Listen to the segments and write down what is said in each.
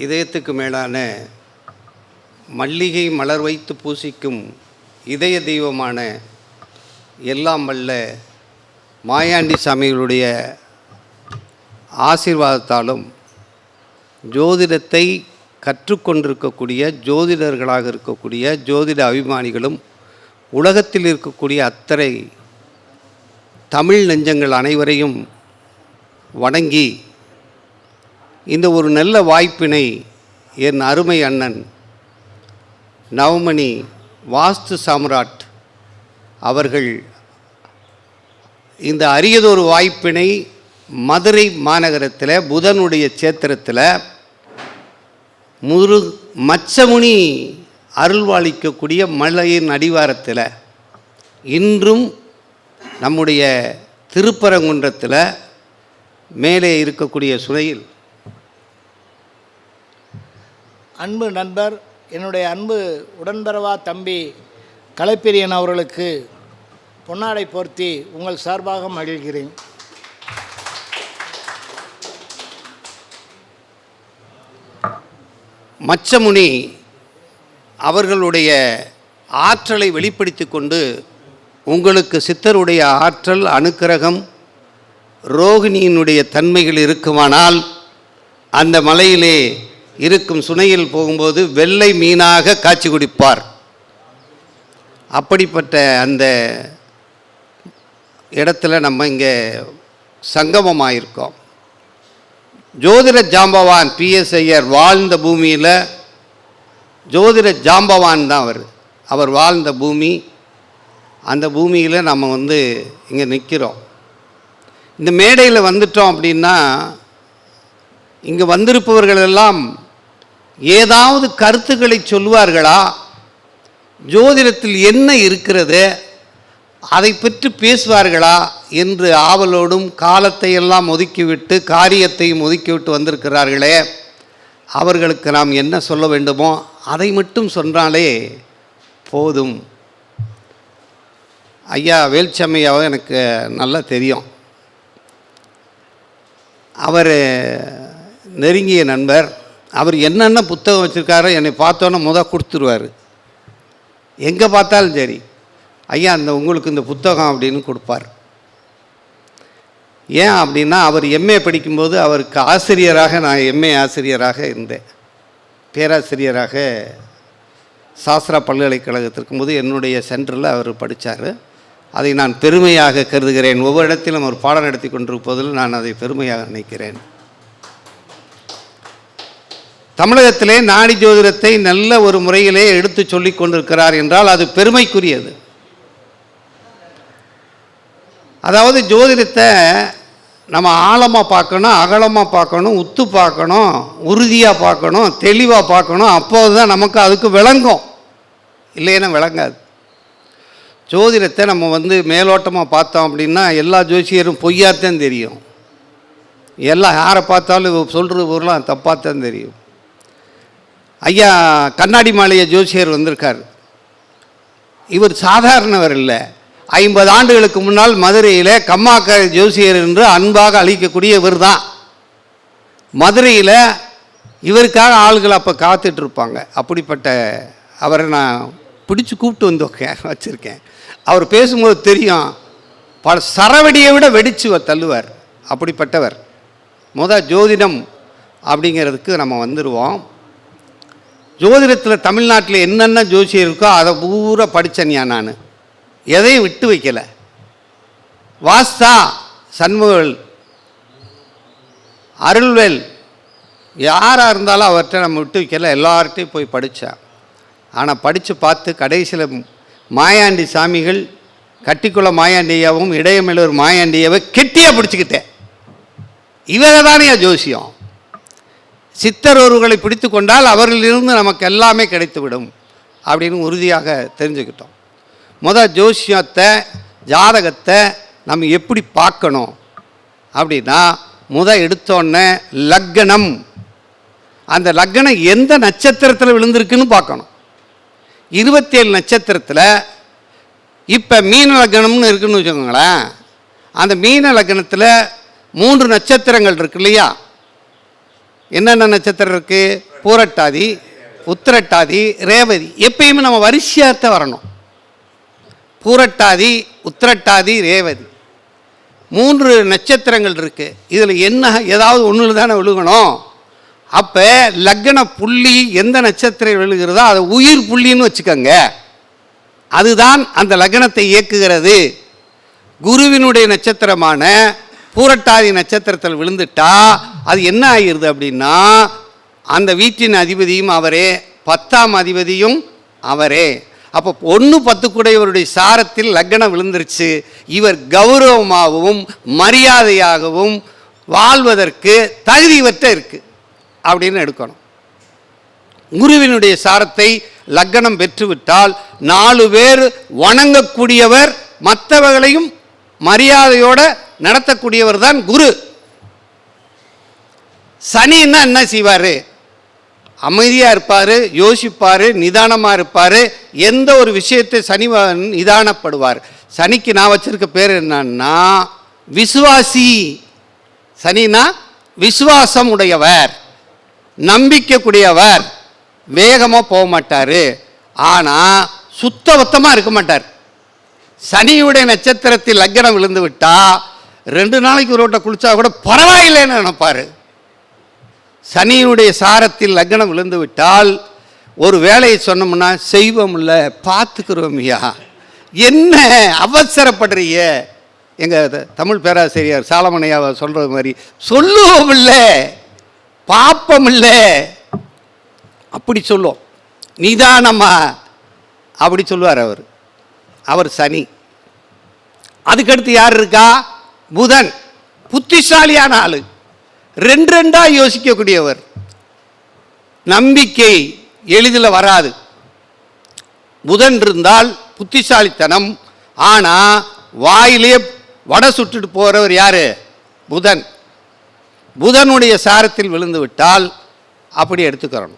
இதயத்துக்கு மேலான மல்லிகை மலர் வைத்து பூசிக்கும் இதய தெய்வமான எல்லாம் வல்ல மாயாண்டி சாமிகளுடைய ஆசீர்வாதத்தாலும் ஜோதிடத்தை கற்றுக்கொண்டிருக்கக்கூடிய ஜோதிடர்களாக இருக்கக்கூடிய ஜோதிட அபிமானிகளும் உலகத்தில் இருக்கக்கூடிய அத்தனை தமிழ் நெஞ்சங்கள் அனைவரையும் வணங்கி இந்த ஒரு நல்ல வாய்ப்பினை என் அருமை அண்ணன் நவமணி வாஸ்து சாம்ராட் அவர்கள் இந்த அரியதொரு வாய்ப்பினை மதுரை மாநகரத்தில் புதனுடைய சேத்திரத்தில் மச்சமுனி அருள்வாளிக்கக்கூடிய மலையின் அடிவாரத்தில் இன்றும் நம்முடைய திருப்பரங்குன்றத்தில் மேலே இருக்கக்கூடிய சுனையில் அன்பு நண்பர், என்னுடைய அன்பு உடன்பிறவா தம்பி கலைப்பிரியன் அவர்களுக்கு பொன்னாடை போர்த்தி உங்கள் சார்பாக மகிழ்கிறேன். மச்சமுனி அவர்களுடைய ஆற்றலை வெளிப்படுத்தி கொண்டு உங்களுக்கு சித்தருடைய ஆற்றல் அனுக்கிரகம் ரோகிணியினுடைய தன்மைகள் இருக்குமானால் அந்த மலையிலே இருக்கும் சுனையில் போகும்போது வெள்ளை மீனாக காட்சி கொடுப்பார். அப்படிப்பட்ட அந்த இடத்துல நம்ம இங்கே சங்கமமாயிருக்கோம். ஜோதிட ஜாம்பவான் பிஎஸ் ஐயர் வாழ்ந்த பூமியில் ஜோதிட ஜாம்பவான் தான் அவர் வாழ்ந்த பூமி. அந்த பூமியில் நம்ம இங்கே நிற்கிறோம். இந்த மேடையில் வந்துட்டோம் அப்படின்னா இங்கே வந்திருப்பவர்கள் எல்லாம் ஏதாவது கருத்துக்களை சொல்வார்களா, ஜோதிடத்தில் என்ன இருக்கிறது அதை பற்றி பேசுவார்களா என்று ஆவலோடும் காலத்தை எல்லாம் ஒதுக்கிவிட்டு காரியத்தையும் ஒதுக்கிவிட்டு வந்திருக்கிறார்களே, அவர்களுக்கு நாம் என்ன சொல்ல வேண்டுமோ அதை மட்டும் சொன்னாலே போதும். ஐயா வேல்சாமியாவை எனக்கு நல்லா தெரியும். அவர் நெருங்கிய நண்பர். அவர் என்னென்ன புத்தகம் வச்சுருக்காரோ என்னை பார்த்தோன்னே கொடுத்துருவார். எங்கே பார்த்தாலும் சரி, ஐயா உங்களுக்கு இந்த புத்தகம் அப்படின்னு கொடுப்பார். ஏன் அப்படின்னா அவர் எம்ஏ படிக்கும்போது அவருக்கு ஆசிரியராக, நான் எம்ஏ ஆசிரியராக இருந்தேன், பேராசிரியராக சாஸ்திரா பல்கலைக்கழகத்தில் இருக்கும்போது என்னுடைய சென்டரில் அவர் படித்தார். அதை நான் பெருமையாக கருதுகிறேன். ஒவ்வொரு இடத்திலும் அவர் பாடம் நடத்தி கொண்டிருப்பதில் நான் அதை பெருமையாக நினைக்கிறேன். தமிழகத்திலே நாடி ஜோதிடத்தை நல்ல ஒரு முறையிலே எடுத்து சொல்லி கொண்டிருக்கிறார் என்றால் அது பெருமைக்குரியது. அதாவது ஜோதிடத்தை நம்ம ஆழமாக பார்க்கணும், அகலமாக பார்க்கணும், உத்து பார்க்கணும், உறுதியாக பார்க்கணும், தெளிவாக பார்க்கணும். அப்போது தான் நமக்கு அதுக்கு விளங்கும், இல்லைன்னா விளங்காது. ஜோதிடத்தை நம்ம மேலோட்டமாக பார்த்தோம் அப்படின்னா எல்லா ஜோசியரும் பொய்யாத்தான் தெரியும். எல்லாம் யாரை பார்த்தாலும் சொல்கிற பொருளாக தப்பாகத்தான் தெரியும். ஐயா கண்ணாடி மாளிகை ஜோசியர் வந்திருக்கார். இவர் சாதாரணவர் இல்லை. 50 ஆண்டுகளுக்கு முன்னால் மதுரையில் கம்மாக்க ஜோசியர் என்று அன்பாக அழைக்கக்கூடிய இவர் தான். மதுரையில் இவருக்காக ஆளுகள் அப்போ காத்துட்ருப்பாங்க. அப்படிப்பட்ட அவரை நான் பிடிச்சி கூப்பிட்டு வச்சுருக்கேன். அவர் பேசும்போது தெரியும், பல சரவடியை விட வெடித்து தள்ளுவார். அப்படிப்பட்டவர். ஜோதிடம் அப்படிங்கிறதுக்கு நம்ம வந்துடுவோம். ஜோதிடத்தில் தமிழ்நாட்டில் என்னென்ன ஜோசியம் இருக்கோ அதை பூரா படித்தனியா. நான் எதையும் விட்டு வைக்கலை. வாஸ்தா, சண்முகவேல், அருள்வேல், யாராக இருந்தாலும் அவர்கிட்ட நம்ம விட்டு வைக்கல. எல்லார்ட்டையும் போய் படித்தேன். ஆனால் படித்து பார்த்து கடைசியில் மாயாண்டி சாமிகள், கட்டிக்குள மாயாண்டியாவும் இடையமேலூர் மாயாண்டியாவை கெட்டியாக பிடிச்சிக்கிட்டேன். இவரை தானே ஜோசியம். சித்தர் ஒருவர்களை பிடித்து கொண்டால் அவர்களிலிருந்து நமக்கு எல்லாமே கிடைத்துவிடும் அப்படின்னு உறுதியாக தெரிஞ்சுக்கிட்டோம். ஜோசியத்தை, ஜாதகத்தை நம்ம எப்படி பார்க்கணும் அப்படின்னா எடுத்தோடனே லக்னம், அந்த லக்னம் எந்த நட்சத்திரத்தில் விழுந்திருக்குன்னு பார்க்கணும். 27 நட்சத்திரத்தில் இப்போ மீன லக்னம்னு இருக்குன்னு வச்சுக்கோங்களேன். அந்த மீன லக்னத்தில் 3 நட்சத்திரங்கள் இருக்கு இல்லையா, என்னென்ன நட்சத்திரம் இருக்குது? பூரட்டாதி, உத்திரட்டாதி, ரேவதி. எப்பயுமே நம்ம வரிசையாகத்தான் வரணும். பூரட்டாதி, உத்திரட்டாதி, ரேவதி 3 நட்சத்திரங்கள் இருக்குது. இதில் என்ன ஏதாவது ஒன்றில் தானே விழுகணும். அப்போ லக்ன புள்ளி எந்த நட்சத்திரம் விழுகிறதோ அதை உயிர் புள்ளின்னு வச்சுக்கோங்க. அதுதான் அந்த லக்னத்தை இயக்குகிறது. குருவினுடைய நட்சத்திரமான பூரட்டாதி நட்சத்திரத்தில் விழுந்துட்டா அது என்ன ஆகிருது அப்படின்னா, அந்த வீட்டின் அதிபதியும் அவரே, 10ஆம் அதிபதியும் அவரே. அப்போ 1-10 கூடையவருடைய சாரத்தில் லக்னம் விழுந்துருச்சு. இவர் கௌரவமாகவும் மரியாதையாகவும் வாழ்வதற்கு தகுதிவற்ற இருக்கு அப்படின்னு எடுக்கணும். குருவினுடைய சாரத்தை லக்னம் பெற்றுவிட்டால் 4 பேர் வணங்கக்கூடியவர், மற்றவர்களையும் மரியாதையோட நடத்தக்கூடியவர் தான் குரு. சனின்னா என்ன செய்வார்? அமைதியாக இருப்பார், யோசிப்பார், நிதானமாக இருப்பார். எந்த ஒரு விஷயத்தை சனி நிதானப்படுவார். சனிக்கு நான் வச்சிருக்க பேர் என்னன்னா விசுவாசி. சனினா விசுவாசம் உடையவர், நம்பிக்கைக்குடையவர். வேகமாக போக மாட்டார், ஆனால் சுத்தபத்தமாக இருக்க மாட்டார். சனியுடைய நட்சத்திரத்தில் லக்னம் விழுந்து விட்டா 2 நாளைக்கு ஒரு வட்ட குளிச்சா கூட பரவாயில்லைன்னு நினைப்பார். சனியினுடைய சாரத்தில் லக்னம் விழுந்து விட்டால் ஒரு வேலையை சொன்னோம்னா செய்வோம் இல்லை, பார்த்துக்கிறோம் ஐயா, என்ன அவசரப்படுறீங்க? எங்கள் தமிழ் பேராசிரியர் சாலமனையாவை சொல்கிறது மாதிரி சொல்லுவோம் இல்லை, பாப்பம் இல்லை, அப்படி சொல்லுவோம், நிதானமா அப்படி சொல்லுவார் அவர். அவர் சனி. அதுக்கடுத்து யார் இருக்கா? புதன். புத்திசாலியான ஆளு, 2 யோசிக்கக்கூடியவர். நம்பிக்கை எளிதில் வராது. புதன் இருந்தால் புத்திசாலித்தனம். ஆனால் வாயிலே வடை சுட்டுட்டு போகிறவர் யார்? புதன். புதனுடைய சாரத்தில் விழுந்து விட்டால் அப்படி எடுத்துக்கிறோம்.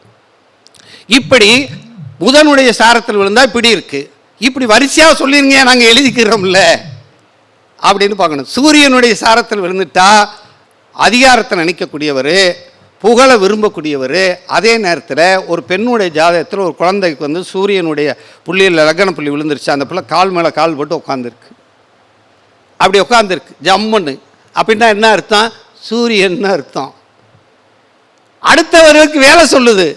இப்படி புதனுடைய சாரத்தில் விழுந்தால் இப்படி இருக்கு. இப்படி வரிசையாக சொல்லிருங்க, நாங்கள் எழுதிக்கிறோம்ல அப்படின்னு பார்க்கணும். சூரியனுடைய சாரத்தில் விழுந்துட்டா அதிகாரத்தை நினைக்கக்கூடியவர், புகழ விரும்பக்கூடியவர். அதே நேரத்தில் ஒரு பெண்ணுடைய ஜாதகத்தில் ஒரு குழந்தைக்கு வந்து சூரியனுடைய புள்ளியில் லக்ன புள்ளி விழுந்துருச்சு. அந்த பிள்ளை கால் மேலே கால் போட்டு உட்காந்துருக்கு. அப்படி உட்காந்துருக்கு ஜம்முன்னு. அப்படின்னா என்ன அர்த்தம்? சூரியன் அர்த்தம். அடுத்தவருக்கு வேலை சொல்லுது,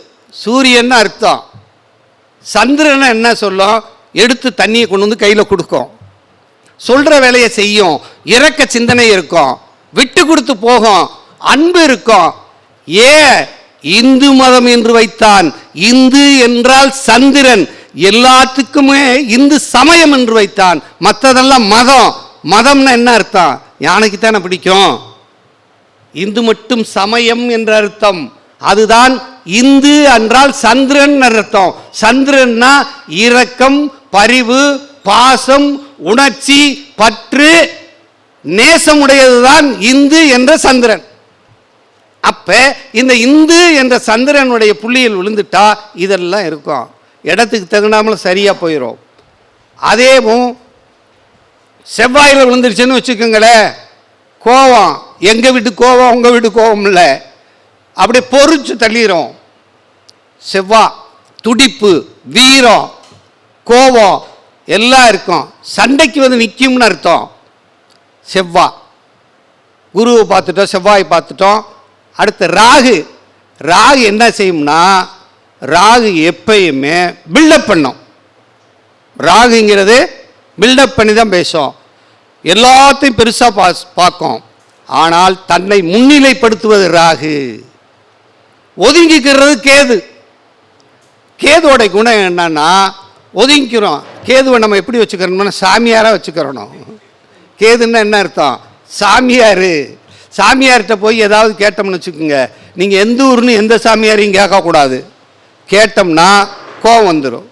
சூரியன் அர்த்தம். சந்திரனை என்ன சொல்லும்? எடுத்து தண்ணியை கொண்டு வந்து கையில் கொடுக்கும், சொல்கிற வேலையை செய்யும், இரக்க சிந்தனை இருக்கும், விட்டு கொடுத்து போகும், அன்பு இருக்கும். இந்து மதம் என்று வைத்தான். இந்து என்றால் சந்திரன். எல்லாத்துக்குமே இந்து சமயம் என்று வைத்தான். மற்றதெல்லாம் மதம். மதம்னா என்ன அர்த்தம்? யானைக்கு தானே பிடிக்கும். இந்து மட்டும் சமயம் என்ற அர்த்தம். அதுதான் இந்து என்றால் சந்திரன் அர்த்தம். சந்திரன்னா இரக்கம், பரிவு, பாசம், உணர்ச்சி, பற்று, நேசமுடையதுதான் இந்து என்ற சந்திரன். அப்ப இந்த இந்து என்ற சந்திரனுடைய புள்ளியில் விழுந்துட்டா இதெல்லாம் இருக்கும். இடத்துக்கு தகுந்தாமல் சரியா போயிடும். அதேவும் செவ்வாயில் விழுந்துருச்சுன்னு வச்சுக்கோங்களேன், கோபம், எங்க வீட்டு கோபம் உங்க வீட்டு கோபம் இல்லை, அப்படியே பொறிச்சு தள்ளிடும். செவ்வாய் துடிப்பு, வீரம், கோபம் எல்லாம் இருக்கும். சண்டைக்கு வந்து நிற்கும்னு அர்த்தம். செவ்வாய் குருவை பார்த்துட்டோம், செவ்வாய் பார்த்துட்டோம். அடுத்து ராகு. ராகு என்ன செய்யும்னா, ராகு எப்பயுமே பில்டப் பண்ணும். ராகுங்கிறது பில்டப் பண்ணி தான் பேசும், எல்லாத்தையும் பெருசாக பார்க்கும். ஆனால் தன்னை முன்னிலைப்படுத்துவது ராகு. ஒதுங்கிக்கிறது கேது. கேதுவோட குணம் என்னன்னா ஒதுங்கிக்கிறோம். கேதுவை நம்ம எப்படி வச்சுக்கிறோம்னா சாமியாராக வச்சுக்கிறோம். கேதுன்னா என்ன அர்த்தம்? சாமியார். சாமியார்கிட்ட போய் ஏதாவது கேட்டோம்னு வச்சுக்கோங்க, நீங்கள் எந்த ஊர்னு எந்த சாமியாரையும் கேட்கக்கூடாது. கேட்டோம்னா கோவம் வந்துடும்.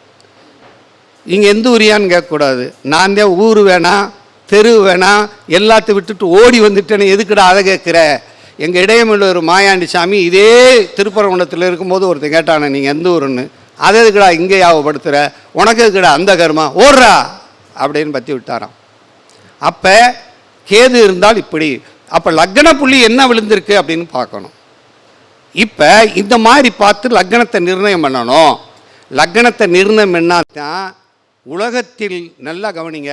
நீங்கள் எந்த ஊரியான்னு கேட்கக்கூடாது. நான் தான் ஊர் வேணாம், தெரு வேணாம், எல்லாத்தையும் விட்டுட்டு ஓடி வந்துட்டேன்னு எதுக்குடா அதை கேட்குற? எங்கள் இடையமில்ல ஒரு மாயாண்டி சாமி இதே திருப்பரங்குன்றத்தில் இருக்கும்போது ஒருத்தர் கேட்டானே நீங்கள் எந்த ஊருன்னு, அதை எதுக்குடா இங்கே யாவப்படுத்துகிற, உனக்கு எதுக்குடா அந்த கர்மா, ஓடுறா அப்படின்னு பற்றி விட்டாராம். அப்போ கேது இருந்தால் இப்படி. அப்போ லக்ன புள்ளி என்ன விழுந்திருக்கு அப்படின்னு பார்க்கணும். இப்போ இந்த மாதிரி பார்த்து லக்னத்தை நிர்ணயம் பண்ணணும். லக்னத்தை நிர்ணயம் பண்ணாதான் உலகத்தில் நல்லா கவனிங்க,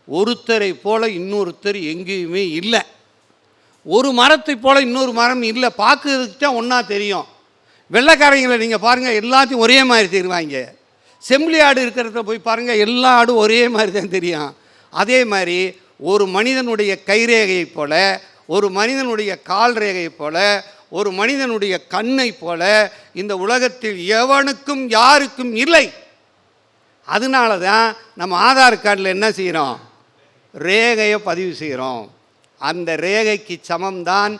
ஒருத்தரை போல இன்னொருத்தர் எங்கேயுமே இல்லை. ஒரு மரத்தை போல இன்னொரு மரம் இல்லை. பார்க்கறதுக்கு தான் ஒன்றா தெரியும். வெள்ளைக்காரங்களை நீங்கள் பாருங்கள், எல்லாத்தையும் ஒரே மாதிரி தெரிவாங்க. செம்பிளி ஆடு இருக்கிறத போய் பாருங்கள், எல்லா ஆடும் ஒரே மாதிரி தான் தெரியும். அதே மாதிரி ஒரு மனிதனுடைய கைரேகையை போல, ஒரு மனிதனுடைய கால் ரேகையை போல, ஒரு மனிதனுடைய கண்ணை போல இந்த உலகத்தில் எவனுக்கும் யாருக்கும் இல்லை. அதனால தான் நம்ம ஆதார் கார்டில் என்ன செய்கிறோம், ரேகையை பதிவு செய்கிறோம். அந்த ரேகைக்கு சமம்தான்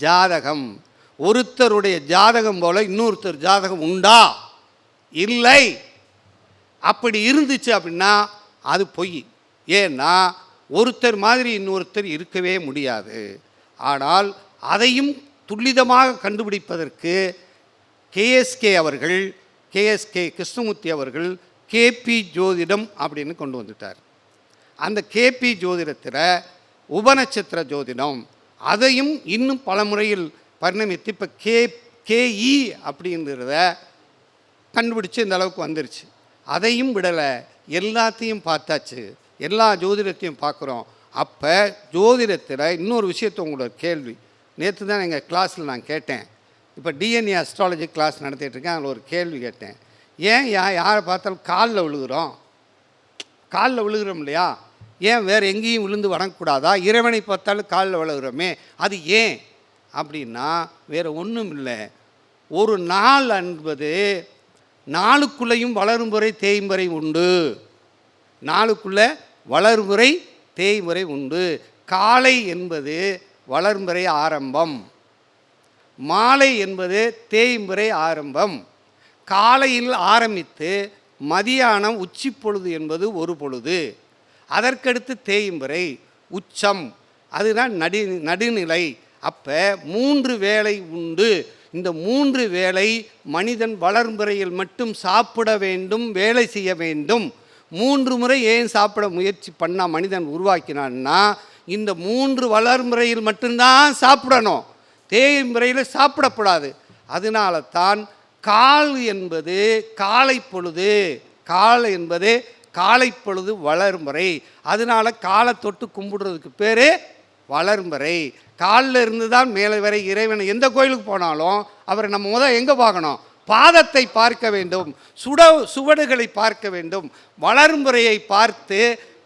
ஜாதகம். ஒருத்தருடைய ஜாதகம் போல இன்னொருத்தர் ஜாதகம் உண்டா? இல்லை. அப்படி இருந்துச்சு அப்படின்னா அது பொய். ஏன்னா ஒருத்தர் மாதிரி இன்னொருத்தர் இருக்கவே முடியாது. ஆனால் அதையும் துல்லிதமாக கண்டுபிடிப்பதற்கு கேஎஸ்கே அவர்கள், கேஎஸ்கே கிருஷ்ணமூர்த்தி அவர்கள் கேபி ஜோதிடம் அப்படின்னு கொண்டு வந்துட்டார். அந்த கேபி ஜோதிடத்தில் உபநட்சத்திர ஜோதிடம், அதையும் இன்னும் பல முறையில் பரிணமித்து இப்போ கேஇ அப்படின்றத கண்டுபிடிச்சி இந்த அளவுக்கு வந்துருச்சு. அதையும் விடலை, எல்லாத்தையும் பார்த்தாச்சு, எல்லா ஜோதிடத்தையும் பார்க்குறோம். அப்போ ஜோதிடத்தில் இன்னொரு விஷயத்தை உங்களோட கேள்வி, நேற்று தான் எங்கள் கிளாஸில் நான் கேட்டேன். இப்போ டிஎன்ஏ அஸ்ட்ராலஜி கிளாஸ் நடத்திட்டுருக்கேன். அதில் ஒரு கேள்வி கேட்டேன். ஏன் யாரை பார்த்தாலும் காலில் விழுகிறோம்? காலில் விழுகிறோம் இல்லையா? ஏன் வேறு எங்கேயும் விழுந்து வணங்கக்கூடாதா? இறைவனை பார்த்தாலும் காலில் விழுகிறோமே, அது ஏன் அப்படின்னா வேறு ஒன்றும் இல்லை. ஒரு நாள் என்பது நாளுக்குள்ளேயும் வளருமுறை தேய்முறை உண்டு. நாளுக்குள்ளே வளர்முறை தேய்முறை உண்டு. காலை என்பது வளர்முறை ஆரம்பம், மாலை என்பது தேய்முறை ஆரம்பம். காலையில் ஆரம்பித்து மதியானம் உச்சி பொழுது என்பது ஒரு பொழுது, அதற்கடுத்து தேய்முறை உச்சம், அதுதான் நடுநிலை. அப்போ 3 வேளை உண்டு. இந்த 3 வேளை மனிதன் வளர்முறையில் மட்டும் சாப்பிட வேண்டும், வேலை செய்ய வேண்டும். 3 முறை ஏன் சாப்பிட முயற்சி பண்ணால் மனிதன் உருவாக்கினான்னா, இந்த 3 வளர்முறையில் மட்டும்தான் சாப்பிடணும், தேய்முறையில் சாப்பிடக்கூடாது. அதனால தான் கால் என்பது காலை பொழுது, கால் என்பது காலை பொழுது வளர்முறை. அதனால காலை தொட்டு கும்பிடுறதுக்கு பேர் வளர்முறை. காலில் இருந்து தான் மேலே வரை இறைவனை எந்த கோயிலுக்கு போனாலும் அவரை நம்ம முதல் எங்கே பார்க்கணும்? பாதத்தை பார்க்க வேண்டும், சுவடுகளை பார்க்க வேண்டும். வளர்முறையை பார்த்து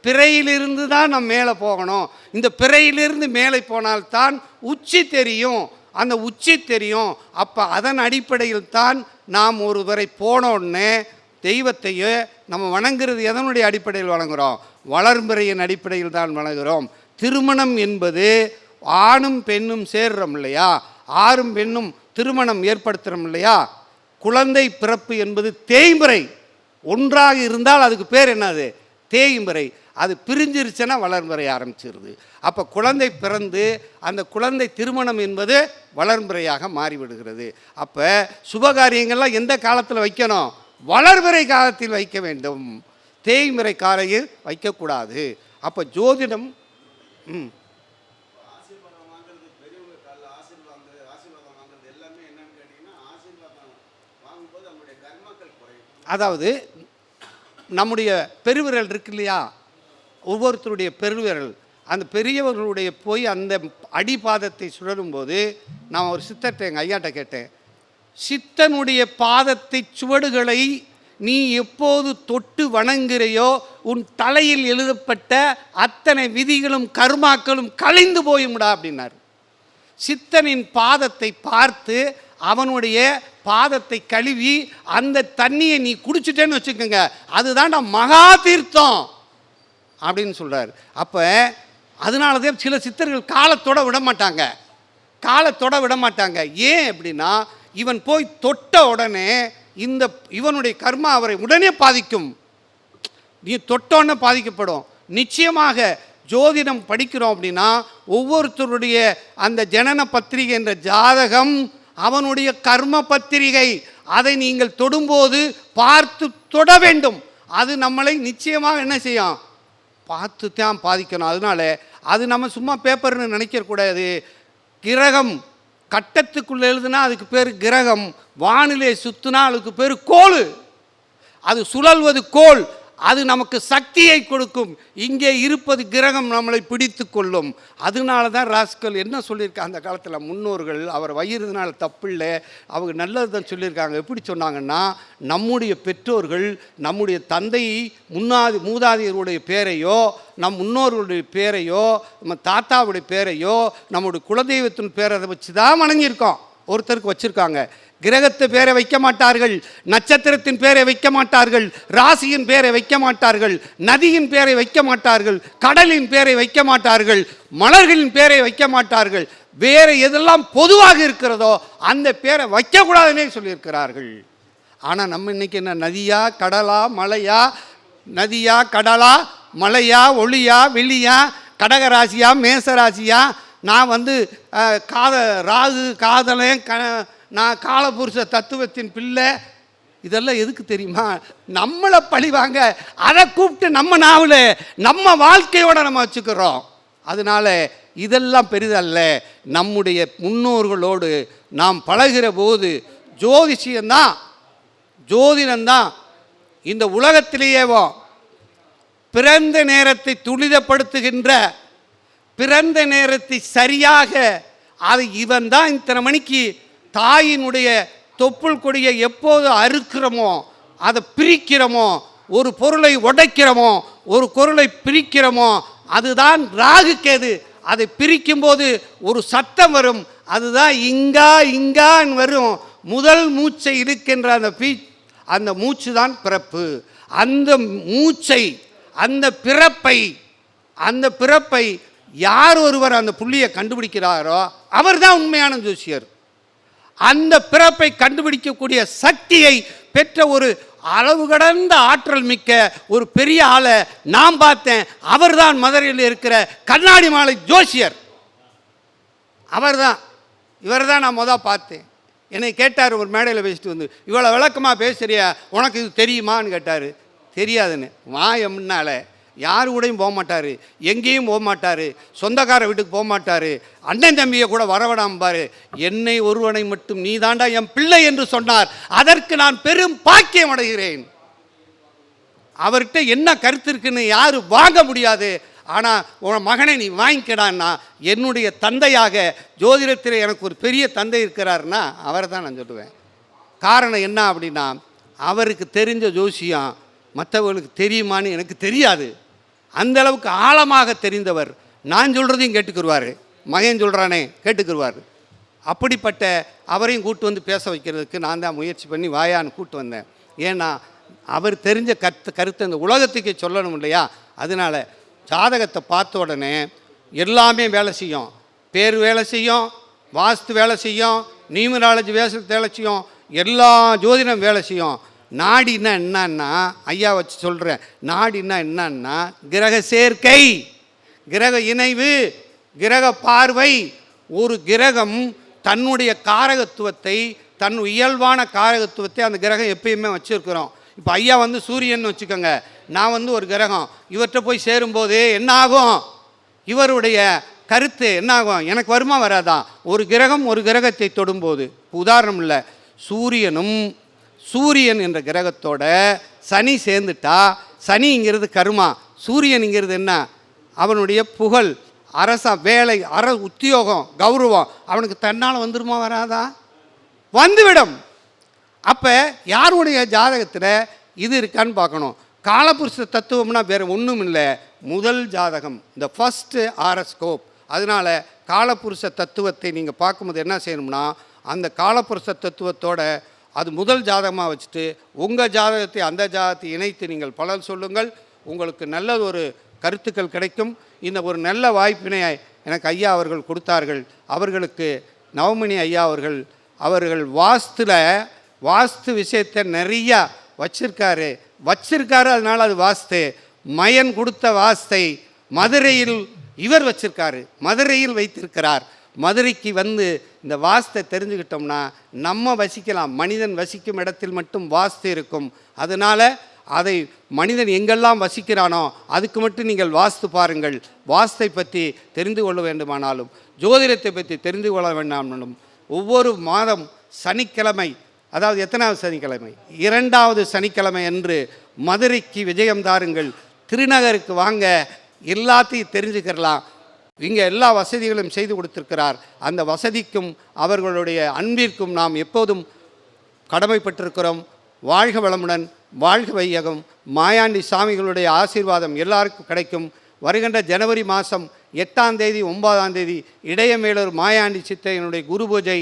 பிறையிலிருந்து தான் நம்ம மேலே போகணும். இந்த பிறையிலிருந்து மேலே போனால்தான் உச்சி தெரியும், அந்த உச்சி தெரியும். அப்போ அதன் அடிப்படையில் தான் நாம் ஒருவரை போனோடனே தெய்வத்தையே நம்ம வணங்குறது எதனுடைய அடிப்படையில் வணங்குகிறோம்? வளர்முறையின் அடிப்படையில் தான் வணங்குகிறோம். திருமணம் என்பது ஆணும் பெண்ணும் சேர்றோம் இல்லையா, ஆணும் பெண்ணும் திருமணம் ஏற்படுத்துகிறோம் இல்லையா. குழந்தை பிறப்பு என்பது தேய்முறை. ஒன்றாக இருந்தால் அதுக்கு பேர் என்னது? தேய்முறை. அது பிரிஞ்சிருச்சுன்னா வளர்முறை ஆரம்பிச்சிருது. அப்போ குழந்தை பிறந்து அந்த குழந்தை திருமணம் என்பது வளர்முறையாக மாறிவிடுகிறது. அப்போ சுபகாரியங்கள்லாம் எந்த காலத்தில் வைக்கணும்? வளர்முறை காலத்தில் வைக்க வேண்டும், தேய்முறை காலையில் வைக்கக்கூடாது. அப்போ ஜோதிடம் அதாவது நம்முடைய பெருவிரல் இருக்கு இல்லையா, ஒவ்வொருத்தருடைய பெருவிரல், அந்த பெரியவர்களுடைய போய் அந்த அடிபாதத்தை சுழலும்போது நான் ஒரு சித்தர்கிட்ட எங்கள் ஐயாட்ட கேட்டேன், சித்தனுடைய பாதத்தை சுவடுகளை நீ எப்போது தொட்டு வணங்குறையோ உன் தலையில் எழுதப்பட்ட அத்தனை விதிகளும் கர்மாக்களும் கலைந்து போயும்டா அப்படின்னார். சித்தனின் பாதத்தை பார்த்து அவனுடைய பாதத்தை கழுவி அந்த தண்ணியை நீ குடிச்சிட்டேன்னு வச்சுக்கோங்க, அதுதான் மகா தீர்த்தம் அப்படின்னு சொல்கிறார். அப்போ அதனால தான் சில சித்தர்கள் காலத்தோட விட மாட்டாங்க, காலத்தோட விட மாட்டாங்க. ஏன் அப்படின்னா இவன் போய் தொட்ட உடனே இவனுடைய கர்மா அவரை உடனே பாதிக்கும். நீ தொட்டோன்னே பாதிக்கப்படும். நிச்சயமாக ஜோதிடம் படிக்கிறோம் அப்படின்னா ஒவ்வொருத்தருடைய அந்த ஜனன பத்திரிகை என்ற ஜாதகம் அவனுடைய கர்ம பத்திரிகை. அதை நீங்கள் தொடும்போது பார்த்து தொட வேண்டும். அது நம்மளை நிச்சயமாக என்ன செய்யும்? பார்த்து தான் பாதிக்கணும். அதனால அது நம்ம சும்மா பேப்பர்னு நினைக்கக்கூடாது. கிரகம் கட்டத்துக்குள்ளே எழுதுனா அதுக்கு பேர் கிரகம், வானிலே சுற்றுனா அதுக்கு பேர் கோள். அது சுழல்வது கோள், அது நமக்கு சக்தியை கொடுக்கும். இங்கே இருப்பது கிரகம் நம்மளை பிடித்து கொள்ளும். அதனால தான் ராஸ்கல் என்ன சொல்லியிருக்காங்க அந்த காலத்தில் முன்னோர்கள், அவர் வயிறுனால தப்பில்லை, அவங்க நல்லது தான் சொல்லியிருக்காங்க. எப்படி சொன்னாங்கன்னா, நம்முடைய பெற்றோர்கள் நம்முடைய தந்தை மூதாதையருடைய பேரையோ, நம் முன்னோர்களுடைய பேரையோ, நம்ம தாத்தாவுடைய பேரையோ, நம்முடைய குலதெய்வத்தின் பேரை வச்சு தான் வணங்கியிருக்கோம். ஒருத்தருக்கு வச்சுருக்காங்க. கிரகத்து பேரை வைக்க மாட்டார்கள், நட்சத்திரத்தின் பேரை வைக்க மாட்டார்கள், ராசியின் பேரை வைக்க மாட்டார்கள், நதியின் பேரை வைக்க மாட்டார்கள், கடலின் பேரை வைக்க மாட்டார்கள், மலர்களின் பேரை வைக்க மாட்டார்கள். வேறு எதெல்லாம் பொதுவாக இருக்கிறதோ அந்த பேரை வைக்கக்கூடாதுன்னே சொல்லியிருக்கிறார்கள். ஆனால் நம்ம இன்னைக்கு என்ன, நதியா கடலா மலையா, நதியா கடலா மலையா ஒளியா வெளியா, கடகராசியா மேசராசியா, நான் ராகு காதலன், நான் காலபுருஷ தத்துவத்தின் பிள்ளை, இதெல்லாம் எதுக்கு தெரியுமா? நம்மளை பழிவாங்க, அதை கூப்பிட்டு நம்ம நாவில் நம்ம வாழ்க்கையோட நம்ம வச்சுக்கிறோம். அதனால இதெல்லாம் பெரிதல்ல. நம்முடைய முன்னோர்களோடு நாம் பழகிற போது ஜோதிடம்தான் இந்த உலகத்திலேயே பிறந்த நேரத்தை துரிதப்படுத்துகின்ற, பிறந்த நேரத்தை சரியாக அது இவன் தான் இத்தனை மணிக்கு தாயினுடைய தொப்புள் கொடியை எப்போது அறுக்கிறோமோ, அதை பிரிக்கிறோமோ, ஒரு பொருளை உடைக்கிறோமோ, ஒரு பொருளை பிரிக்கிறோமோ, அதுதான் ராகு கேது. அதை பிரிக்கும்போது ஒரு சத்தம் வரும், அதுதான் இங்கான்னு வரும். முதல் மூச்சை இருக்கின்ற அந்த மூச்சு தான் பிறப்பு. அந்த மூச்சை, அந்த பிறப்பை யார் ஒருவர் அந்த புள்ளியை கண்டுபிடிக்கிறாரோ அவர் தான் உண்மையான ஜோசியர். அந்த பிறப்பை கண்டுபிடிக்கக்கூடிய சக்தியை பெற்ற ஒரு அளவு கடந்த ஆற்றல் மிக்க ஒரு பெரிய ஆளை நான் பார்த்தேன். அவர்தான் மதுரையில் இருக்கிற கண்ணாடி மாலை ஜோசியர். இவர் தான் நான் பார்த்தேன். என்னை கேட்டார், ஒரு மேடையில் பேசிட்டு வந்து, இவ்வளோ விளக்கமாக பேசுறியா, உனக்கு இது தெரியுமான்னு கேட்டார். தெரியாதுன்னு. முன்னால யாரு கூடயும் போக மாட்டார், எங்கேயும் போக மாட்டார், சொந்தக்கார வீட்டுக்கு போக மாட்டார், அண்ணன் தம்பியை கூட வரவிடாம்பார். என்னை ஒருவனை மட்டும் நீ தாண்டா என் பிள்ளை என்று சொன்னார். அதற்கு நான் பெரும் பாக்கியம் அடைகிறேன். அவர்கிட்ட என்ன கருத்து இருக்குன்னு யாரும் வாங்க முடியாது. ஆனால் உன் மகனை நீ வாங்கிக்கடான்னா, என்னுடைய தந்தையாக ஜோதிடத்தில் எனக்கு ஒரு பெரிய தந்தை இருக்கிறாருன்னா அவரை தான் நான் சொல்லுவேன். காரணம் என்ன அப்படின்னா, அவருக்கு தெரிஞ்ச ஜோசியம் மற்றவர்களுக்கு தெரியுமான்னு எனக்கு தெரியாது. அந்த அளவுக்கு ஆழமாக தெரிந்தவர். நான் சொல்கிறதையும் கேட்டுக்கிடுவார், மகன் சொல்கிறானே கேட்டுக்கிடுவார். அப்படிப்பட்ட அவரையும் கூட்டு வந்து பேச வைக்கிறதுக்கு நான் தான் முயற்சி பண்ணி வாயான்னு கூட்டு வந்தேன். ஏன்னா அவர் தெரிஞ்ச கருத்தை இந்த உலகத்துக்கு சொல்லணும் இல்லையா? அதனால் ஜாதகத்தை பார்த்த உடனே எல்லாமே வேலை செய்யும். பேர் வேலை செய்யும், வாஸ்து வேலை செய்யும், நியூமராலஜி வேலை செய்யும், எல்லா ஜோதிடம் வேலை செய்யும். நாடினா என்னன்னா, ஐயா வச்சு சொல்கிறேன், நாடினா என்னன்னா கிரக சேர்க்கை, கிரக இணைவு, கிரக பார்வை. ஒரு கிரகம் தன்னுடைய காரகத்துவத்தை, தன் இயல்பான காரகத்துவத்தை அந்த கிரகம் எப்பயுமே வச்சுருக்கிறோம். இப்போ ஐயா சூரியன் வச்சுக்கோங்க, நான் ஒரு கிரகம். இவர்கிட்ட போய் சேரும்போது என்ன ஆகும்? இவருடைய கருத்து என்ன ஆகும்? எனக்கு வருமா வராதான்? ஒரு கிரகம் ஒரு கிரகத்தை தொடும்போது, உதாரணம் இல்லை, சூரியன் என்ற கிரகத்தோட சனி சேர்ந்துட்டா, சனிங்கிறது கர்மா, சூரியனுங்கிறது என்ன? அவனுடைய புகழ், வேலை, உத்தியோகம், கௌரவம். அவனுக்கு தன்னால் வந்துருமா வராதா? வந்துவிடும். அப்போ யாருடைய ஜாதகத்தில் இது இருக்கான்னு பார்க்கணும். காலபுருஷ தத்துவம்னா வேறு ஒன்றும் இல்லை, முதல் ஜாதகம், இந்த ஃபஸ்ட்டு ஆரஸ்கோப். அதனால் காலபுருஷ தத்துவத்தை நீங்கள் பார்க்கும்போது என்ன செய்யணும்னா, அந்த காலபுருஷ தத்துவத்தோட அது முதல் ஜாதகமாக வச்சுட்டு உங்கள் ஜாதகத்தை அந்த ஜாதகத்தை இணைத்து நீங்கள் பலன் சொல்லுங்கள். உங்களுக்கு நல்ல ஒரு கருத்துக்கள் கிடைக்கும். இந்த ஒரு நல்ல வாய்ப்பினை எனக்கு ஐயா அவர்கள் கொடுத்தார்கள். அவர்களுக்கு நவமணி ஐயா அவர்கள் வாஸ்து விஷயத்தை நிறையா வச்சிருக்காரு. அதனால் அது வாஸ்து. மயன் கொடுத்த வாஸ்தை மதுரையில் இவர் வச்சிருக்காரு, மதுரையில் வைத்திருக்கிறார். மதுரைக்கு இந்த வாஸ்தை தெரிஞ்சுக்கிட்டோம்னா நம்ம வசிக்கலாம். மனிதன் வசிக்கும் இடத்தில் மட்டும் வாஸ்து இருக்கும். அதனால் அதை மனிதன் எங்கெல்லாம் வசிக்கிறானோ அதுக்கு மட்டும் நீங்கள் வாஸ்து பாருங்கள். வாஸ்தை பற்றி தெரிந்து கொள்ள வேண்டுமானாலும், ஜோதிடத்தை பற்றி தெரிந்து கொள்ள வேண்டாமானாலும் ஒவ்வொரு மாதம் சனிக்கிழமை, அதாவது எத்தனாவது சனிக்கிழமை, 2வது சனிக்கிழமை அன்று மதுரைக்கு விஜயம் தாருங்கள். திருநகருக்கு வாங்க, எல்லாத்தையும் தெரிஞ்சுக்கிறலாம். இங்கே எல்லா வசதிகளும் செய்து கொடுத்திருக்கிறார். அந்த வசதிக்கும் அவர்களுடைய அன்பிற்கும் நாம் எப்போதும் கடமைப்பட்டிருக்கிறோம். வாழ்க வளமுடன், வாழ்க வையகம். மாயாண்டி சாமிகளுடைய ஆசீர்வாதம் எல்லாருக்கும் கிடைக்கும். வருகின்ற ஜனவரி மாதம் 8ஆம் தேதி 9ஆம் தேதி இடையமேலூர் மாயாண்டி சித்தையனுடைய குரு பூஜை,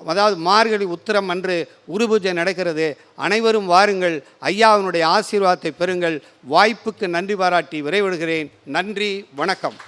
அதாவது மார்கழி உத்திரம் அன்று குரு பூஜை நடக்கிறது. அனைவரும் வாருங்கள், ஐயாவினுடைய ஆசீர்வாதத்தை பெறுங்கள். வாய்ப்புக்கு நன்றி பாராட்டி விரைவிடுகிறேன். நன்றி, வணக்கம்.